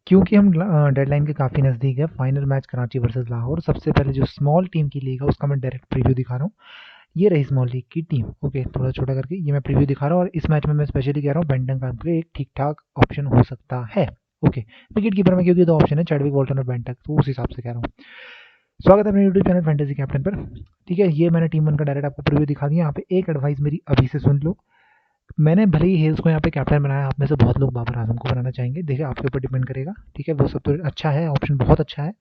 क्योंकि हम डेडलाइन के काफ़ी नज़दीक है, final match Karachi versus Lahore. सबसे पहले जो स्मॉल टीम की लीग है उसका मैं डायरेक्ट प्रीव्यू दिखा रहा हूँ। ये रही स्मॉल लीग की टीम। ओके, थोड़ा छोटा करके ये मैं प्रीव्यू दिखा रहा हूँ और इस मैच में मैं स्पेशली कह रहा हूँ बेंटन का एक ठीक ठाक ऑप्शन हो सकता है। ओके, विकेट कीपर में क्योंकि दो ऑप्शन है, चैडविक बोल्टन और बेंटन, तो उस हिसाब से कह रहा हूँ। स्वागत है अपने यूट्यूब चैनल फैंटेसी कैप्टन पर। ठीक है, ये मैंने टीम 1 का डायरेक्ट आपको प्रीव्यू दिखा दिया। यहाँ पे एक एडवाइस मेरी अभी से सुन लो। मैंने भले ही हेल्स को यहाँ पे कैप्टन बनाया, आप में से बहुत लोग बाबर आजम को बनाना चाहेंगे, देखिए आपके ऊपर डिपेंड करेगा। ठीक है, वो सब तो अच्छा है, ऑप्शन बहुत अच्छा है,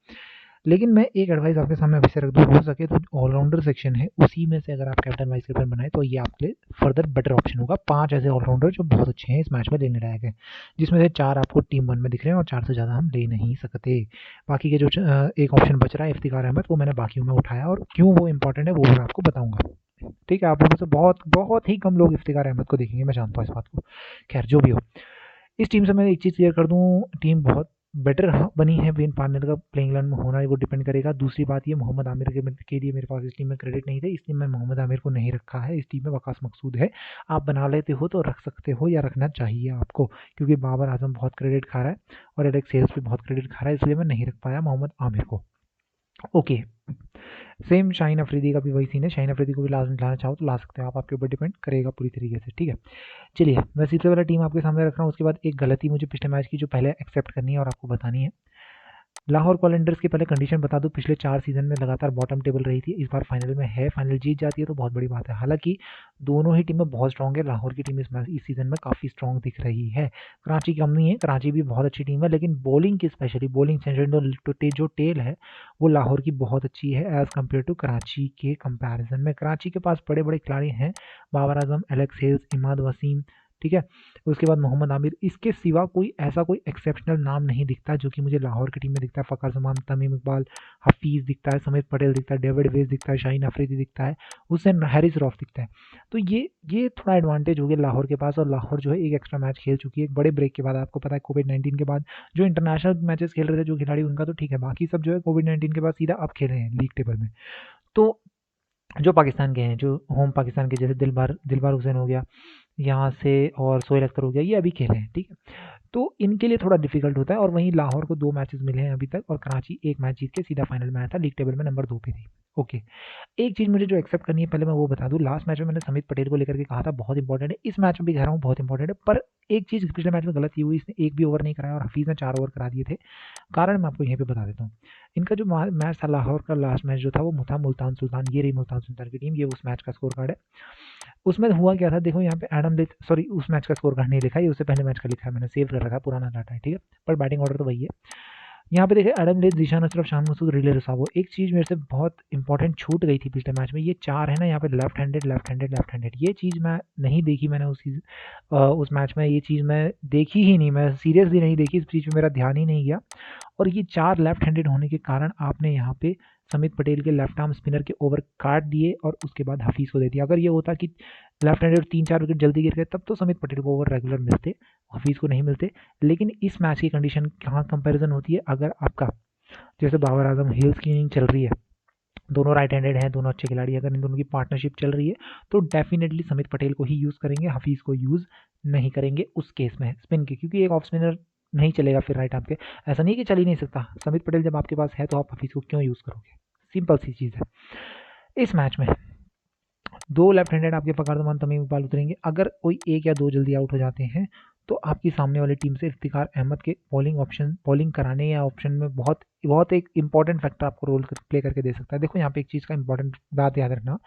लेकिन मैं एक एडवाइस आपके सामने अभी से रख दूँ, हो सके तो ऑलराउंडर सेक्शन है उसी में से अगर आप कैप्टन वाइस कैप्टन बनाए तो ये आपके लिए फर्दर बेटर ऑप्शन होगा। 5 ऐसे ऑलराउंडर जो बहुत अच्छे हैं इस मैच में लेने लायक है, जिसमें से 4 आपको टीम 1 में दिख रहे हैं और 4 से ज़्यादा हम ले नहीं सकते। बाकी के जो एक ऑप्शन बच रहा है इफ्तिकार अहमद, वो मैंने बाकियों में उठाया और क्यों वो इंपॉर्टेंट है वो मैं आपको बताऊंगा। ठीक है, आप लोगों से बहुत बहुत ही कम लोग इफ्तिकार अहमद को देखेंगे, मैं जानता हूँ इस बात को। खैर जो भी हो, इस टीम से मैं एक चीज़ क्लियर कर दूँ, टीम बहुत बेटर बनी है। वेन पार्टनर का प्लेइंग इलेवन में होना वो डिपेंड करेगा। दूसरी बात ये, मोहम्मद आमिर के लिए मेरे पास इस टीम में क्रेडिट नहीं थे, इसलिए मैं मोहम्मद आमिर को नहीं रखा है। इस टीम में वकास मकसूद है, आप बना लेते हो तो रख सकते हो या रखना चाहिए आपको, क्योंकि बाबर आजम बहुत क्रेडिट खा रहा है और एलेक्स सेल्स भी बहुत क्रेडिट खा रहा है, इसलिए मैं नहीं रख पाया मोहम्मद आमिर को। ओके, सेम शाहीन अफरीदी का भी वही सीन है। शाहीन अफरीदी को भी लाना चाहो तो ला सकते हो आप, आपके ऊपर डिपेंड करेगा पूरी तरीके से। ठीक है, चलिए मैं सबसे पहले टीम आपके सामने रख रहा हूँ, उसके बाद एक गलती मुझे पिछले मैच की जो पहले एक्सेप्ट करनी है और आपको बतानी है। लाहौर कॉलेंडर्स की पहले कंडीशन बता दूं, पिछले 4 सीजन में लगातार बॉटम टेबल रही थी, इस बार फाइनल में है, फाइनल जीत जाती है तो बहुत बड़ी बात है। हालांकि दोनों ही टीमें बहुत स्ट्रॉन्ग है, लाहौर की टीम इस सीजन में काफ़ी स्ट्रॉन्ग दिख रही है, कराची कम नहीं है, कराची भी बहुत अच्छी टीम है, लेकिन बॉलिंग की स्पेशली बॉलिंग सेंचुरी जो टेल है वो लाहौर की बहुत अच्छी है एज़ कम्पेयर टू कराची के कंपैरिजन में। कराची के पास बड़े बड़े खिलाड़ी हैं, बाबर आजम, एलेक्स हेल्स, इमाद वसीम, ठीक है, उसके बाद मोहम्मद आमिर, इसके सिवा कोई ऐसा कोई एक्सेप्शनल नाम नहीं दिखता जो कि मुझे लाहौर की टीम में दिखता है। फ़खर जमान, तमीम इकबाल, हफीज़ दिखता है, समीर पटेल दिखता है, डेविड वेज दिखता है, शाहीन अफरीदी दिखता है, हुसैन हैरिस रॉफ दिखता है। तो ये थोड़ा एडवांटेज हो गया लाहौर के पास, और लाहौर जो है एक एक्स्ट्रा मैच खेल चुकी है एक बड़े ब्रेक के बाद। आपको पता है कोविड-19 के बाद जो इंटरनेशनल मैचेस खेल रहे थे जो खिलाड़ी, उनका तो ठीक है, बाकी सब जो है कोविड-19 के बाद सीधा अब खेल रहे हैं लीग टेबल में। तो जो पाकिस्तान के हैं, जो होम पाकिस्तान के, जैसे दिलबार हुसैन हो गया यहाँ से, और सोहेल अख्तर हो गया, ये अभी खेले हैं। ठीक है, तो इनके लिए थोड़ा डिफिकल्ट होता है। और वहीं लाहौर को 2 मैचेस मिले हैं अभी तक, और कराची 1 मैच जीत के सीधा फाइनल में आया था, लीग टेबल में नंबर 2 पे थी। ओके, एक चीज़ मुझे जो एक्सेप्ट करनी है पहले मैं वो बता दूं, लास्ट मैच में मैंने समित पटेल को लेकर के कहा था बहुत इंपॉर्टेंट है, इस मैच में भी कह रहा हूँ बहुत इंपॉर्टेंट है, पर एक चीज़ पिछले मैच में गलत ये हुई, इसने एक भी ओवर नहीं कराया और हफीज़ ने 4 ओवर करा दिए थे। कारण मैं आपको यहीं पे बता देता हूँ। इनका जो मैच था लाहौर का, लास्ट मैच जो था वो था मुल्तान सुल्तान, ये रही मुल्तान सुल्तान की टीम, ये उस मैच का स्कोर कार्ड है। उसमें हुआ क्या था, देखो यहाँ पे एडम लिथ, सॉरी उस मैच का स्कोर कार्ड नहीं लिखा, ये उससे पहले मैच का लिखा है, मैंने सेव कर रखा है, पुराना डाटा है। ठीक है, पर बैटिंग ऑर्डर तो वही है। यहाँ पे देखिए एडम लिथ, जीशान अशरफ, शान मसूद, रिले रसावो। एक चीज़ मेरे से बहुत इंपॉर्टेंट छूट गई थी पिछले मैच में, ये 4 है ना यहाँ पे left handed left handed left handed, ये चीज़ मैं नहीं देखी, मैंने उस मैच में ये चीज़ मैं देखी ही नहीं, मैं सीरियसली नहीं देखी, इस चीज़ में मेरा ध्यान ही नहीं गया। और ये 4 लेफ्ट हैंडेड होने के कारण आपने यहाँ पे समित पटेल के लेफ्ट आर्म स्पिनर के ओवर काट दिए और उसके बाद हफीज़ को दे दिया। अगर ये होता कि लेफ्ट हैंडेड 3-4 विकेट जल्दी गिर गए तब तो समित पटेल को ओवर रेगुलर मिलते, हफीज़ को नहीं मिलते। लेकिन इस मैच की कंडीशन कहाँ कंपैरिजन होती है, अगर आपका जैसे बाबर आजम हिल्स की इनिंग चल रही है, दोनों राइट हैंडेड हैं, दोनों अच्छे खिलाड़ी, अगर इन दोनों की पार्टनरशिप चल रही है तो डेफिनेटली समित पटेल को ही यूज़ करेंगे, हफीज़ को यूज़ नहीं करेंगे उस केस में स्पिन के, क्योंकि एक ऑफ स्पिनर नहीं चलेगा फिर राइट आर्म के। ऐसा नहीं कि चल ही नहीं सकता, समित पटेल जब आपके पास है तो आप हफीज़ को क्यों यूज़ करोगे, सिंपल सी चीज़ है। इस मैच में 2 लेफ्ट हैंडेड आपके फखर तमीम इकबाल उतरेंगे, अगर कोई 1 या 2 जल्दी आउट हो जाते हैं तो आपकी सामने वाली टीम से इफ्तिकार अहमद के बॉलिंग कराने या ऑप्शन में बहुत बहुत एक इंपॉर्टेंट फैक्टर आपको रोल प्ले करके दे सकता है। देखो यहाँ पे एक चीज़ का इंपॉर्टेंट बात याद रखना,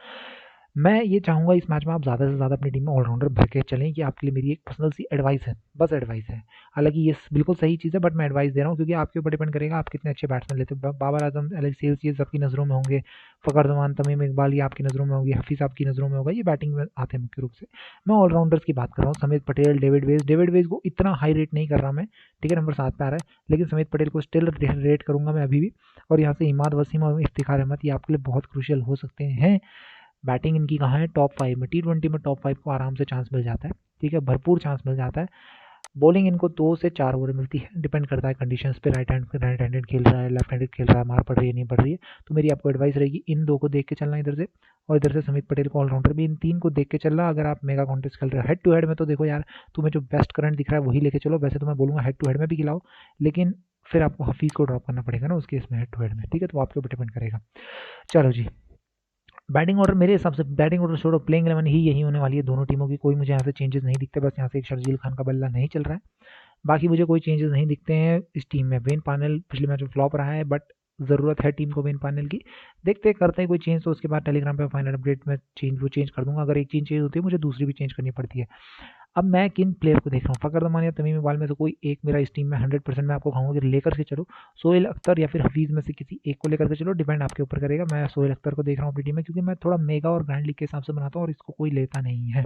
मैं ये चाहूँगा इस मैच में आप ज़्यादा से ज़्यादा अपनी टीम में ऑलराउंडर भर के चलें, कि आपके लिए मेरी एक पर्सनल सी एडवाइस है, बस एडवाइस है। हालांकि ये बिल्कुल सही चीज़ है, बट मैं एडवाइस दे रहा हूँ क्योंकि आपके ऊपर डिपेंड करेगा आप कितने अच्छे बैट्समैन लेते हो। बाबर आजम, एलेक्स सेल्स ये सबकी नज़रों में होंगे, फ़खर जमान, तमीम इकबाल ये आपकी नज़रों में होंगे, हफीज़ आपकी नज़रों में होगा, ये बैटिंग में आते हैं मुख्य रूप से। मैं ऑलराउंडर्स की बात कर रहा हूँ, समित पटेल, डेविड वेज को इतना हाई रेट नहीं कर रहा मैं, ठीक है, नंबर 7 पे आ रहा है, लेकिन समित पटेल को स्टिल रेट करूँगा मैं अभी भी। और यहाँ से इमाद वसीम और इफ्तिखार अहमद ये आपके लिए बहुत क्रूशियल हो सकते हैं। बैटिंग इनकी कहाँ है, टॉप 5 में, T20 में टॉप 5 को आराम से चांस मिल जाता है। ठीक है, भरपूर चांस मिल जाता है। बॉलिंग इनको 2 से 4 ओवर मिलती है, डिपेंड करता है कंडीशंस पे, राइट हैंडेड खेल रहा है, लेफ्ट हैंडेड खेल रहा है, मार पड़ रही है नहीं पड़ रही है। तो मेरी आपको एडवाइस रहेगी इन 2 को देख के चलना इधर से, और इधर से समित पटेल को ऑलराउंडर भी, इन 3 को देख के चलना। अगर आप मेगा कॉन्टेस्ट खेल रहे हो हेड टू हेड में तो देखो यार, तुम्हें जो बेस्ट करंट दिख रहा है वही लेके चलो। वैसे तो मैं बोलूँगा हेड टू हेड में भी खिलाओ, लेकिन फिर आपको हफीज़ को ड्रॉप करना पड़ेगा ना उस केस में हेड टू हेड में, ठीक है, तो आपके ऊपर डिपेंड करेगा। चलो जी, बैटिंग ऑर्डर मेरे हिसाब से बैटिंग ऑर्डर छोड़ो, प्लेइंग 11 ही यही होने वाली है दोनों टीमों की। कोई मुझे यहाँ से चेंजेस नहीं दिखते, बस यहाँ से एक शर्जील खान का बल्ला नहीं चल रहा है, बाकी मुझे कोई चेंजेस नहीं दिखते हैं इस टीम में। वेन पार्नेल पिछले मैच में फ्लॉप रहा है, बट ज़रूरत है टीम को वेन पार्नेल की। देखते करते हैं कोई चेंज, तो उसके बाद टेलीग्राम पे फाइनल अपडेट में चेंज कर दूंगा। अगर एक चीज़ चेंज होती है मुझे दूसरी भी चेंज करनी पड़ती है। अब मैं किन प्लेयर को देख रहा हूँ, फ़खर जमान या तमीम इकबाल में से कोई एक मेरा इस टीम में 100% मैं आपको कहूँगा कि लेकर के चलो। सोहेल अख्तर या फिर हफीज़ में से किसी एक को लेकर के चलो, डिपेंड आपके ऊपर करेगा। मैं सोहेल अख्तर को देख रहा हूँ अपनी टीम में, क्योंकि मैं थोड़ा मेगा और ग्रैंड लीग के हिसाब से बनाता हूँ और इसको कोई लेता नहीं है।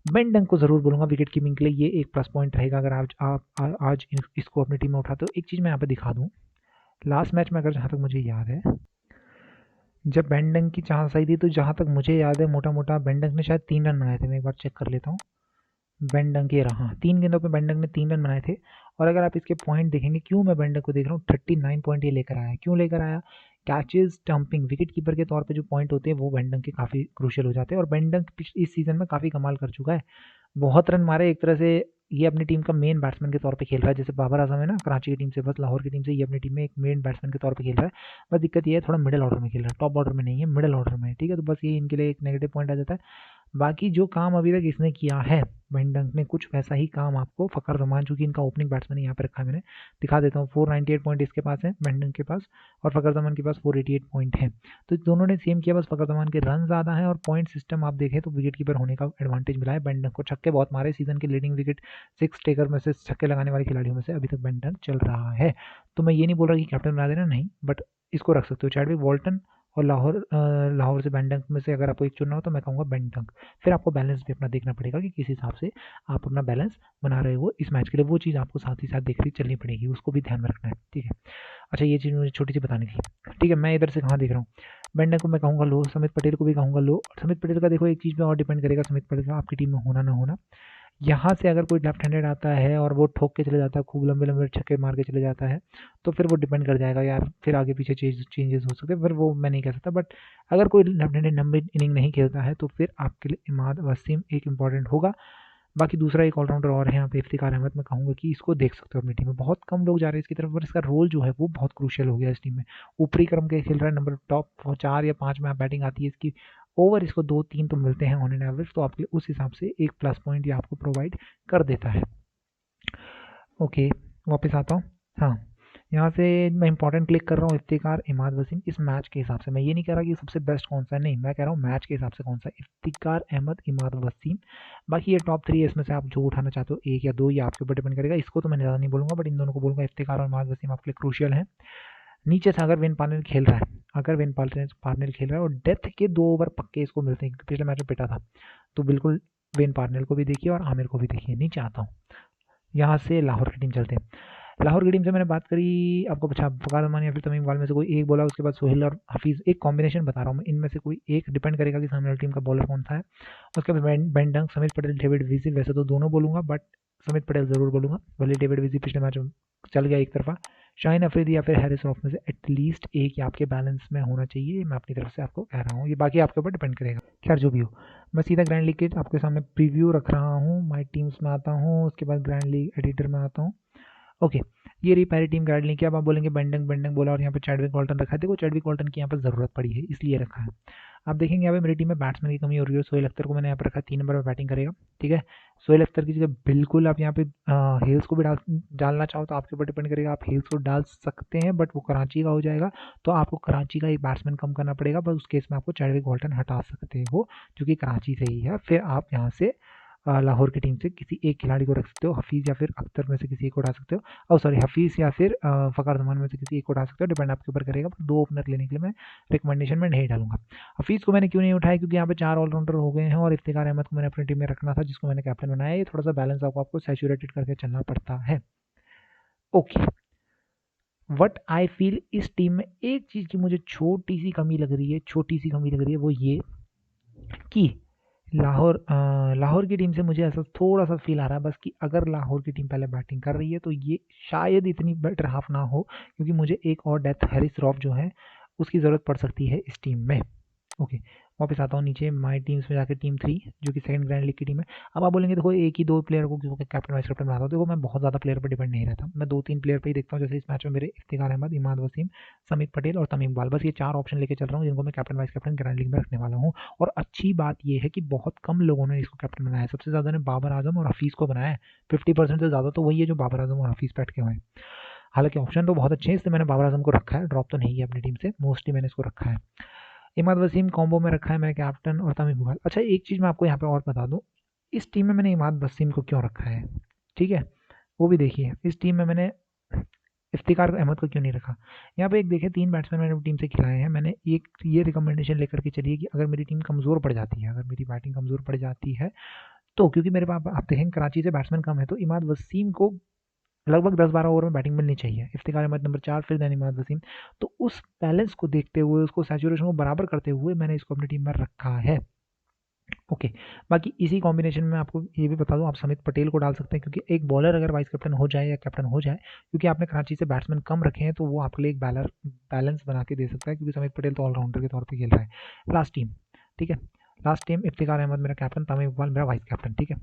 बेन डंक को ज़रूर बोलूँगा विकेट कीपिंग के लिए, ये एक प्लस पॉइंट रहेगा अगर आज इसको अपनी टीम में उठाते हो। एक चीज़ मैं यहाँ पे दिखा दूँ, लास्ट मैच में अगर जहाँ तक मुझे याद है, जब बेन डंक की चांस आई थी, तो जहाँ तक मुझे याद है मोटा मोटा बेन डंक ने शायद 3 रन बनाए थे। मैं एक बार चेक कर लेता हूँ। बेन डंक ये रहा, 3 गेंदों पे बेन डंक ने 3 रन बनाए थे। और अगर आप इसके पॉइंट देखेंगे, क्यों मैं बेन डंक को देख रहा हूँ, 39 पॉइंट ये लेकर आया। क्यों लेकर आया? कैचेज, स्टंपिंग, विकेट कीपर के तौर पे जो पॉइंट होते हैं वो बेन डंक के काफ़ी क्रूशियल हो जाते हैं। और बेन डंक इस सीज़न में काफ़ी कमाल कर चुका है, बहुत रन मारे। एक तरह से ये अपनी टीम का मेन बैट्समैन के तौर पे खेल रहा है, जैसे बाबर आजम है ना कराची की टीम से, बस लाहौर की टीम से ये अपनी टीम में एक मेन बैट्समैन के तौर पे खेल रहा है। बस दिक्कत ये है थोड़ा मिडिल ऑर्डर में खेल रहा है, टॉप ऑर्डर में नहीं है, मिडिल ऑर्डर में है, ठीक है। तो बस ये इनके लिए एक नेगेटिव पॉइंट आ जाता है। बाकी जो काम अभी तक इसने किया है, बेन डंक ने कुछ वैसा ही काम आपको फ़खर जमान, चूँकि इनका ओपनिंग बैट्समैन यहाँ पे रखा है मैंने, दिखा देता हूँ। 498 पॉइंट इसके पास है बेन डंक के पास, और फ़खर जमान के पास 488 पॉइंट है। तो दोनों ने सेम किया, बस फ़खर जमान के रन ज़्यादा हैं और पॉइंट सिस्टम आप देखें तो विकेट कीपर होने का एडवांटेज मिला है। बेन डंक को छक्के बहुत मारे, सीजन के लीडिंग विकेट 6 टेकर में से, छक्के लगाने वाले खिलाड़ियों में से अभी तक बेन डंक चल रहा है। तो मैं ये नहीं बोल रहा कि कैप्टन बना देना, नहीं, बट इसको रख सकते हो। चैडविक वॉल्टन और लाहौर से बेन डंक में से अगर आपको एक चुनना हो तो मैं कहूँगा बेन डंक। फिर आपको बैलेंस भी अपना देखना पड़ेगा कि किस हिसाब से आप अपना बैलेंस बना रहे हो इस मैच के लिए, वो चीज़ आपको साथ ही साथ देखती चलनी पड़ेगी, उसको भी ध्यान में रखना है, ठीक है। अच्छा, ये चीज़ मुझे छोटी सी बतानी थी, ठीक है। मैं इधर से कहाँ देख रहा हूँ, बेन डंक को मैं कहूँगा लो, समित पटेल को भी कहूँगा लो। समित पटेल का देखो एक चीज़ पे और डिपेंड करेगा, समित पटेल का आपकी टीम में होना ना होना। यहाँ से अगर कोई लेफ्ट हैंडेड आता है और वो ठोक के चले जाता है, खूब लंबे लंबे छक्के मार के चले जाता है, तो फिर वो डिपेंड कर जाएगा यार, फिर आगे पीछे चेंजेस हो सकते हैं, फिर वो मैं नहीं कह सकता। बट अगर कोई लेफ्ट हैंडेड लंबी इनिंग नहीं खेलता है तो फिर आपके लिए इमाद वसीम एक इंपॉर्टेंट होगा। बाकी दूसरा एक ऑलराउंडर और है यहाँ पे, इफ्तिकार अहमद, मैं कहूँगा कि इसको देख सकते हो अपनी टीम में। बहुत कम लोग जा रहे हैं इसकी तरफ, पर इसका रोल जो है वो बहुत क्रूशियल हो गया इस टीम में। ऊपरी क्रम के खेल रहा है, नंबर टॉप 4 या 5 में आप बैटिंग आती है इसकी, ओवर इसको 2-3 तो मिलते हैं ऑन एन एवरेज, तो आपके उस हिसाब से एक प्लस पॉइंट ये आपको प्रोवाइड कर देता है। ओके, वापस आता हूँ। हाँ, यहाँ से मैं इंपॉर्टेंट क्लिक कर रहा हूँ, इफ्तिकार इमाद वसीम। इस मैच के हिसाब से मैं ये नहीं कह रहा कि सबसे बेस्ट कौन सा है, नहीं, मैं कह रहा हूँ मैच के हिसाब से कौन सा है, इफ्तिकार अहमद इमाद वसीम। बाकी ये टॉप 3 है, इसमें से आप जो उठाना चाहते हो, एक या दो, ये आपके ऊपर डिपेंड करेगा। इसको तो मैं ज़्यादा नहीं बोलूँगा, बट इन दोनों को बोलूँगा, इफ्तिकार और इमाद वसीम आपके लिए क्रूशियल है। नीचे से अगर वेन पार्नेल खेल रहा है, अगर वेन पार्नेल खेल रहा है और डेथ के 2 ओवर पक्के इसको मिलते हैं, पिछले मैच में पिटा था, तो बिल्कुल वेन पार्नेल को भी देखिए और आमिर को भी देखिए। नीचे आता हूँ, यहाँ से लाहौर की टीम चलते हैं। लाहौर की टीम से मैंने बात करी आपको, अच्छा फ़खर जमान या फिर तमीम इकबाल में से कोई एक बोला, उसके बाद सोहेल और हफीज़, एक कॉम्बिनेशन बता रहा हूँ मैं, इनमें से कोई एक डिपेंड करेगा कि सामने वाली टीम का बॉलर कौन सा है। उसके बाद बेन डंक, समित पटेल, डेविड विजी, वैसे तो दोनों बोलूँगा, बट समित पटेल ज़रूर बोलूँगा, भले डेविड विजी पिछले मैच में चल गया एक तरफा। शाहीन अफरीदी या फिर हैरिस रॉफ में से एटलीस्ट एक या आपके बैलेंस में होना चाहिए, मैं अपनी तरफ से आपको कह रहा हूँ, ये बाकी आपके ऊपर डिपेंड करेगा। खैर जो भी हो, मैं सीधा ग्रैंड लीग के आपके सामने प्रीव्यू रख रहा हूँ। माई टीम्स में आता हूँ, उसके बाद ग्रैंड लीग एडिटर में आता हूँ। ओके, ये रही पहली टीम गाइड की। अब आप बोलेंगे बेंडंग बोला और यहाँ पे चैडविक वॉल्टन रखा है। देखो चैडविक वॉल्टन की यहाँ पर ज़रूरत पड़ी है इसलिए रखा है। आप देखेंगे यहाँ पे मेरी टीम में बैट्समैन की कमी हो रही है। सोहेल अख्तर को मैंने यहाँ पर रखा, 3 नंबर पर बैटिंग करेगा, ठीक है। सोहेल अख्तर की जगह बिल्कुल आप यहाँ पे हेल्स को भी डालना चाहो तो आपके ऊपर डिपेंड करेगा, आप हेल्स को डाल सकते हैं, बट वो कराची का हो जाएगा, तो आपको कराची का एक बैट्समैन कम करना पड़ेगा। बस उस केस में आपको चैडविक वॉल्टन हटा सकते हो, जो कि कराची से ही है। फिर आप यहाँ से लाहौर की टीम से किसी एक खिलाड़ी को रख सकते हो, हफीज़ या फिर अख्तर में से किसी एक को उठा सकते हो, और सॉरी हफीज़ या फिर फ़खर जमान में से किसी एक को उठा सकते हो, डिपेंड आपके ऊपर करेगा। पर 2 ओपनर लेने के लिए मैं रिकमेंडेशन में नहीं डालूंगा। हफीज़ को मैंने क्यों नहीं उठाया, क्योंकि यहाँ पे 4 ऑलराउंडर हो गए हैं और इफ्तिकार अहमद को मैंने अपनी टीम में रखना था, जिसको मैंने कैप्टन बनाया। ये थोड़ा सा बैलेंस आपको सैचुरेटेड करके चलना पड़ता है। ओके, वट आई फील, इस टीम में एक चीज़ की मुझे छोटी सी कमी लग रही है, वो ये कि लाहौर की टीम से मुझे ऐसा थोड़ा सा फील आ रहा है बस, कि अगर लाहौर की टीम पहले बैटिंग कर रही है तो ये शायद इतनी बेटर हाफ ना हो, क्योंकि मुझे एक और डेथ हैरिस रॉफ जो है उसकी ज़रूरत पड़ सकती है इस टीम में। ओके, वापस आता हूँ नीचे माई टीम्स में जाकर टीम 3 जो कि सेकंड ग्रैंड लीग की टीम है। अब आप बोलेंगे देखो एक ही 2 प्लेयर को क्यों कैप्टन वाइस कैप्टन बनाता हूँ, देखो मैं बहुत ज़्यादा प्लेयर पर डिपेंड नहीं रहता, मैं 2-3 प्लेयर पर ही देखता हूँ। जैसे इस मैच में मेरे इफ्तिखार अहमद, इमाद वसीम, समीत पटेल और तमीम इकबाल, बस ये 4 ऑप्शन लेके चल रहा हूँ जिनको मैं captain vice captain grand league में रखने वाला हूँ। और अच्छी बात ये है कि बहुत कम लोगों ने इसको कैप्टन बनाया है, सबसे ज़्यादा ने बाबर आजम और हफीज़ को बनाया है, 50% से ज़्यादा तो वही है जो बाबर आजम और हफीज़ पे अटके हुए हैं। हालांकि ऑप्शन तो बहुत अच्छे हैं, इसलिए मैंने बाबर आजम को रखा है, ड्रॉप तो नहीं है अपनी टीम से, मोस्टली मैंने इसको रखा है। इमाद वसीम कॉम्बो में रखा है मैंने कैप्टन और तमीम इकबाल। अच्छा एक चीज़ मैं आपको यहाँ पे और बता दूँ, इस टीम में मैंने इमाद वसीम को क्यों रखा है, ठीक है, वो भी देखिए। इस टीम में मैंने इफ्तिकार अहमद को क्यों नहीं रखा। यहाँ पे एक देखिए 3 बैट्समैन मैंने टीम से खिलाए हैं, मैंने एक ये रिकमेंडेशन लेकर के चलिए कि अगर मेरी टीम कमज़ोर पड़ जाती है, अगर मेरी बैटिंग कमज़ोर पड़ जाती है तो, क्योंकि मेरे पास आप देखेंगे कराची से बैट्समैन कम है, तो इमाद वसीम को लगभग 10-12 ओवर में बैटिंग मिलनी चाहिए। इफ्तिखार अहमद नंबर 4, फिर दैन इमाद वसीम। तो उस बैलेंस को देखते हुए, उसको सैचुरेशन को बराबर करते हुए मैंने इसको अपनी टीम में रखा है। ओके, बाकी इसी कॉम्बिनेशन में आपको ये भी बता दूं, आप समित पटेल को डाल सकते हैं, क्योंकि एक बॉलर अगर वाइस कैप्टन हो जाए या कैप्टन हो जाए, क्योंकि आपने कराची से बैट्समैन कम रखे हैं, तो वो आपके लिए एक बैलेंस बना के दे सकता है, क्योंकि समित पटेल तो ऑलराउंडर के तौर पर खेल रहा है। लास्ट टीम, ठीक है, लास्ट टीम इफ्तिखार अहमद मेरा कैप्टन, तमीम इकबाल मेरा वाइस कैप्टन, ठीक है।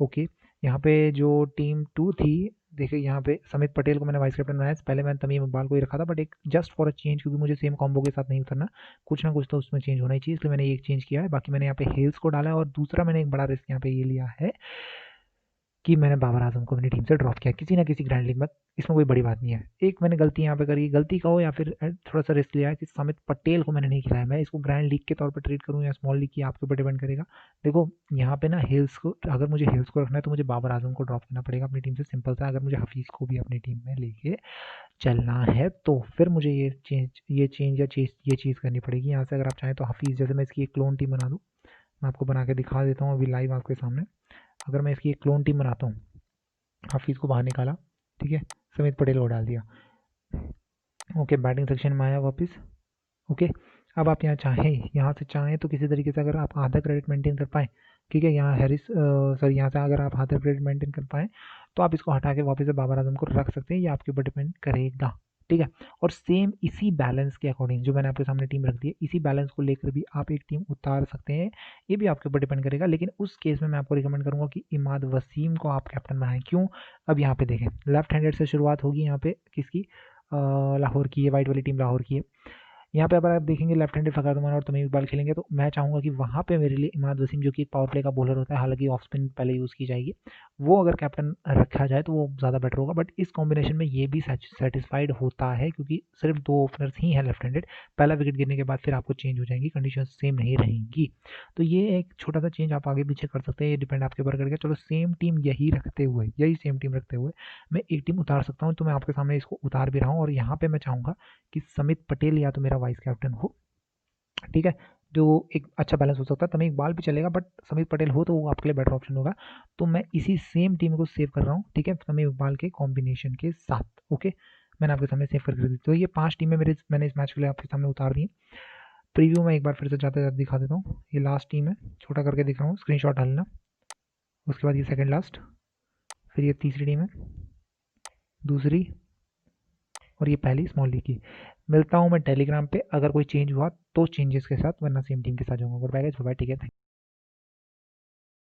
ओके, यहाँ पे जो टीम 2 थी, देखिए यहाँ पे समित पटेल को मैंने वाइस कैप्टन बनाया, पहले मैंने तमीम इकबाल को ही रखा था, बट एक जस्ट फॉर अ चेंज, क्योंकि मुझे सेम कॉम्बो के साथ नहीं उतरना, कुछ ना कुछ तो उसमें चेंज होना ही चाहिए, इसलिए मैंने एक चेंज किया है। बाकी मैंने यहाँ पे हेल्स को डाला है, और दूसरा मैंने एक बड़ा रिस्क यहाँ पे ये लिया है कि मैंने बाबर आजम को अपनी टीम से ड्रॉप किया किसी ना किसी ग्रैंड लीग में, इसमें कोई बड़ी बात नहीं है। एक मैंने गलती यहाँ पे करी, गलती कहो या फिर थोड़ा सा रिस्क लिया है कि समित पटेल को मैंने नहीं खिलाया, मैं इसको ग्रैंड लीग के तौर पर ट्रीट करूँ या स्मॉल लीग की, आपके ऊपर डिपेंड करेगा। देखो यहाँ पे ना हिल्स को, अगर मुझे हिल्स को रखना है तो मुझे बाबर आजम को ड्रॉप करना पड़ेगा अपनी टीम से, सिंपल सा। अगर मुझे हफीज़ को भी अपनी टीम में लेके चलना है तो फिर मुझे ये चीज़ करनी पड़ेगी यहाँ से। अगर आप चाहें तो हफीज़, जैसे मैं इसकी एक क्लोन टीम बना दूँ, मैं आपको बना के दिखा देता हूँ अभी लाइव आपके सामने। अगर मैं इसकी एक क्लोन टीम बनाता हूँ, हफीज़ को बाहर निकाला, ठीक है, समित पटेल को डाल दिया, ओके, बैटिंग सेक्शन में आया वापस। ओके, अब आप यहाँ से चाहें तो किसी तरीके से अगर आप आधा क्रेडिट मेंटेन कर पाएँ, ठीक है, यहाँ हैरिस सॉरी, यहाँ से अगर आप आधा क्रेडिट मेंटेन कर पाएँ तो आप इसको हटा के वापस से बाबर आजम को रख सकते हैं, ये आपके ऊपर डिपेंड करेगा, ठीक है। और सेम इसी बैलेंस के अकॉर्डिंग जो मैंने आपके सामने टीम रख दी है, इसी बैलेंस को लेकर भी आप एक टीम उतार सकते हैं, ये भी आपके ऊपर डिपेंड करेगा। लेकिन उस केस में मैं आपको रिकमेंड करूंगा कि इमाद वसीम को आप कैप्टन बनाएं। क्यों? अब यहाँ पे देखें, लेफ्ट हैंडेड से शुरुआत होगी यहाँ पे किसकी, लाहौर की है, वाइट वाली टीम लाहौर की है। यहाँ पे अगर आप देखेंगे लेफ्ट हैंडेड फ़खर जमान और तमीम इकबाल खेलेंगे, तो मैं चाहूँगा कि वहाँ पे मेरे लिए इमाद वसीम, जो कि एक पावर प्ले का बॉलर होता है, हालांकि ऑफ स्पिन पहले यूज़ की जाएगी, वो अगर कैप्टन रखा जाए तो वो ज़्यादा बेटर होगा। बट इस कॉम्बिनेशन में ये भी सेटिस्फाइड होता है, क्योंकि सिर्फ 2 ओपनर्स ही हैं लेफ्ट हैंडेड, पहला विकेट गिरने के बाद फिर आपको चेंज हो जाएंगी, कंडीशन सेम नहीं रहेंगी। तो ये एक छोटा सा चेंज आप आगे पीछे कर सकते हैं, ये डिपेंड आपके ऊपर करेगा। चलो सेम टीम यही सेम टीम रखते हुए मैं एक टीम उतार सकता हूँ, तो मैं आपके सामने इसको उतार भी रहा हूँ। और यहाँ पे मैं चाहूँगा कि समित पटेल या तो मेरा वाइस कैप्टन हो, ठीक है, जो एक अच्छा बैलेंस हो सकता है। तमीम इकबाल भी चलेगा, बट समीत पटेल हो तो वो आपके लिए बेटर ऑप्शन होगा। तो मैं इसी सेम टीम को सेव कर रहा हूँ, ठीक है, तमीम इकबाल के कॉम्बिनेशन के साथ। ओके, मैंने आपके सामने सेव करके दी। तो ये 5 टीमें मैंने इस मैच के लिए आपके सामने उतार दी। प्रीव्यू में एक बार फिर से जाते जाते दिखा देता हूँ। ये लास्ट टीम है, छोटा करके दिख रहा हूँ, स्क्रीनशॉट डालना। उसके बाद ये सेकंड लास्ट, फिर ये तीसरी टीम है, दूसरी, और ये पहली स्मॉल लीग की। मिलता हूँ मैं टेलीग्राम पे, अगर कोई चेंज हुआ तो चेंजेस के साथ, वरना सेम टीम के साथ जाऊँगा। गुड बाय गाइस, बाय, ठीक है।